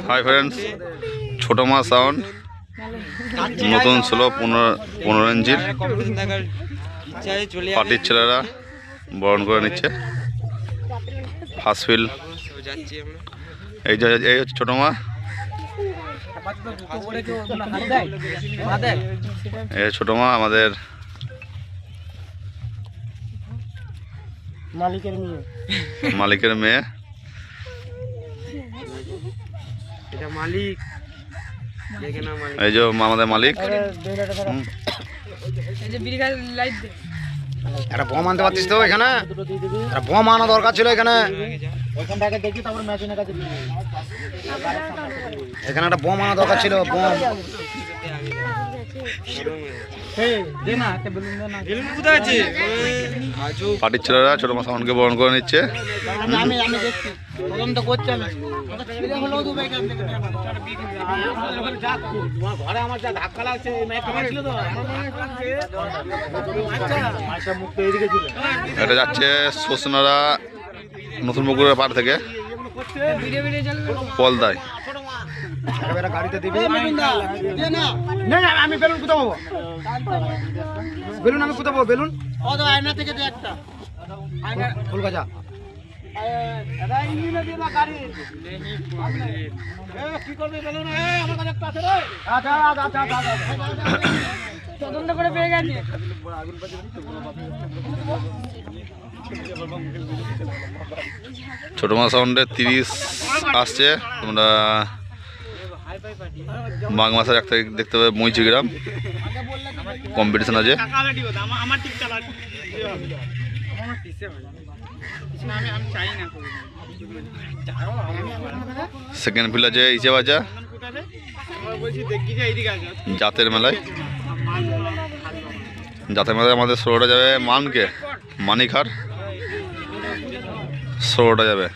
Hi friends, ছোট মা sound নতুন ছিল 15 ইঞ্চির পার্টির ছেলেরা বরণ করে নিচ্ছে ফার্স্ট ফিল। এই হচ্ছে ছোট মা, এই ছোট মা আমাদের মালিকের মেয়ে। এই যে আমাদের মালিক। একটা বম আনতে পারছিস তো এখানে? একটা বম আনা দরকার ছিল এখানে। এখানে একটা বম আনা দরকার ছিল, বম। পার্টির ছেলেরা ছোট মা সাউন্ডকে বরণ করে নিচ্ছে। এটা যাচ্ছে সোসনারা নতুন পুকুরের পাড় থেকে পলদায়। গাড়িতে দিবি। আমি বেলুন কোথাও পাবো? বেলুন আমি কোথাও পাবো? বেলুন আয়না থেকে দে একটা ফুল গাছা। ছোট মা সাউন্ডে 30 আসছে। তোমরা মাঘ মাসের 1 তারিখ দেখতে পাবে মইচি গ্রাম কম্পিটিশন আছে। সেকেন্ড ফিল আছে ইচে বাজা জাতের মেলায়। জাতের মেলায় আমাদের ষোলোটা যাবে মানকে মানিকহার, ষোলোটা যাবে।